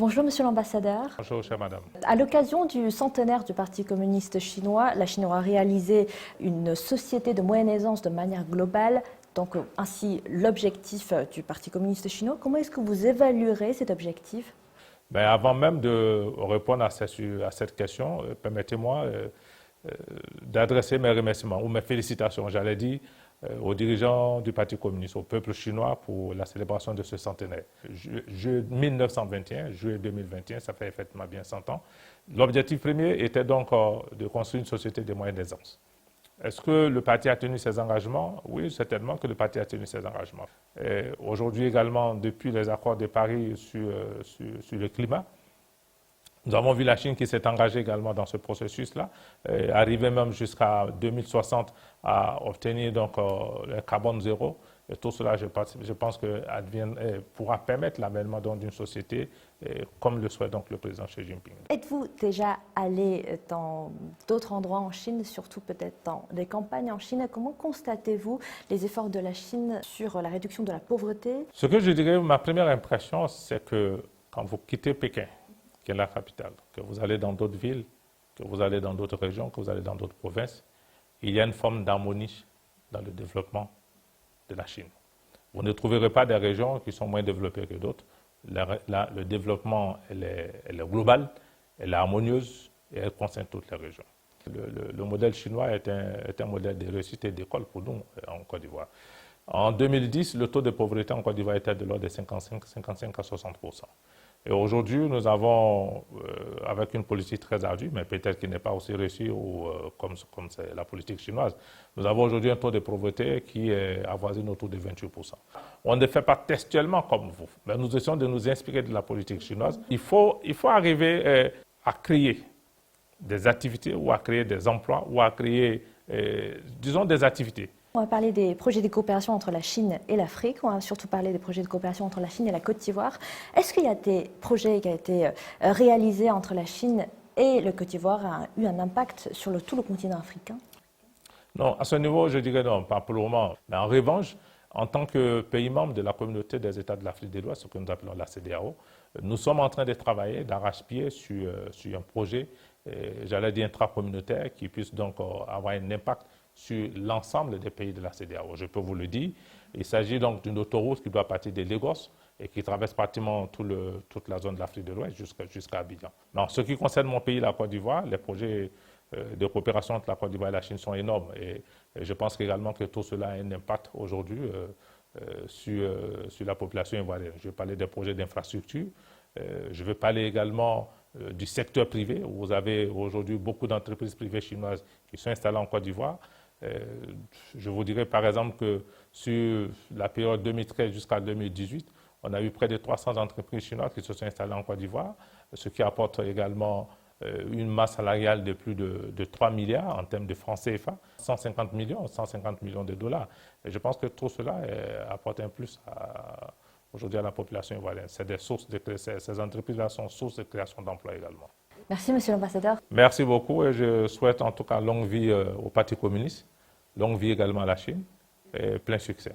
Bonjour Monsieur l'ambassadeur. Bonjour chère madame. À l'occasion du centenaire du Parti communiste chinois, la Chine aura réalisé une société de moyenne aisance de manière globale. Donc ainsi l'objectif du Parti communiste chinois. Comment est-ce que vous évaluerez cet objectif? Avant même de répondre à cette question, permettez-moi d'adresser mes remerciements ou mes félicitations, j'allais dire, aux dirigeants du Parti communiste, au peuple chinois pour la célébration de ce centenaire. 1921, juillet 2021, ça fait effectivement bien 100 ans. L'objectif premier était donc de construire une société de moyenne aisance. Est-ce que le parti a tenu ses engagements? Oui, certainement que le parti a tenu ses engagements. Aujourd'hui également, depuis les accords de Paris sur le climat, nous avons vu la Chine qui s'est engagée également dans ce processus-là, arriver même jusqu'à 2060 à obtenir donc le carbone zéro. Et tout cela, je pense que pourra permettre l'avènement d'une société comme le souhaite donc le président Xi Jinping. Êtes-vous déjà allé dans d'autres endroits en Chine, surtout peut-être dans des campagnes en Chine? Comment constatez-vous les efforts de la Chine sur la réduction de la pauvreté? Ce que je dirais, ma première impression, c'est que quand vous quittez Pékin, qui est la capitale, que vous allez dans d'autres villes, que vous allez dans d'autres régions, que vous allez dans d'autres provinces, il y a une forme d'harmonie dans le développement de la Chine. Vous ne trouverez pas des régions qui sont moins développées que d'autres. Le développement, elle est global, elle est harmonieuse et elle concerne toutes les régions. Le modèle chinois est un modèle de réussite et d'école pour nous en Côte d'Ivoire. En 2010, le taux de pauvreté en Côte d'Ivoire était de l'ordre de 55 à 60%. Et aujourd'hui, nous avons, avec une politique très ardue, mais peut-être qui n'est pas aussi réussie comme c'est la politique chinoise, nous avons aujourd'hui un taux de pauvreté qui est avoisine autour de 28%. On ne fait pas textuellement comme vous, mais nous essayons de nous inspirer de la politique chinoise. Il faut arriver à créer des activités ou à créer des emplois ou à créer, disons, des activités. On va parler des projets de coopération entre la Chine et l'Afrique. On va surtout parler des projets de coopération entre la Chine et la Côte d'Ivoire. Est-ce qu'il y a des projets qui ont été réalisés entre la Chine et le Côte d'Ivoire qui ont eu un impact sur tout le continent africain? Non, à ce niveau, je dirais non, pas pour le moment. Mais en revanche, en tant que pays membre de la communauté des États de l'Afrique de l'Ouest, ce que nous appelons la CEDEAO, nous sommes en train de travailler d'arrache-pied sur un projet, j'allais dire intracommunautaire, qui puisse donc avoir un impact sur l'ensemble des pays de la CEDEAO. Je peux vous le dire, il s'agit donc d'une autoroute qui doit partir de Lagos et qui traverse pratiquement toute la zone de l'Afrique de l'Ouest jusqu'à Abidjan. En ce qui concerne mon pays, la Côte d'Ivoire, les projets de coopération entre la Côte d'Ivoire et la Chine sont énormes et je pense également que tout cela a un impact aujourd'hui sur la population ivoirienne. Je vais parler des projets d'infrastructure, je vais parler également du secteur privé, où vous avez aujourd'hui beaucoup d'entreprises privées chinoises qui sont installées en Côte d'Ivoire. Je vous dirais par exemple que sur la période 2013 jusqu'à 2018, on a eu près de 300 entreprises chinoises qui se sont installées en Côte d'Ivoire, ce qui apporte également une masse salariale de plus de 3 milliards en termes de francs CFA, 150 millions de dollars. Et je pense que tout cela apporte un plus aujourd'hui à la population ivoirienne. Ces entreprises-là sont source de création d'emplois également. Merci, Monsieur l'ambassadeur. Merci beaucoup et je souhaite en tout cas longue vie au Parti communiste, longue vie également à la Chine et plein succès.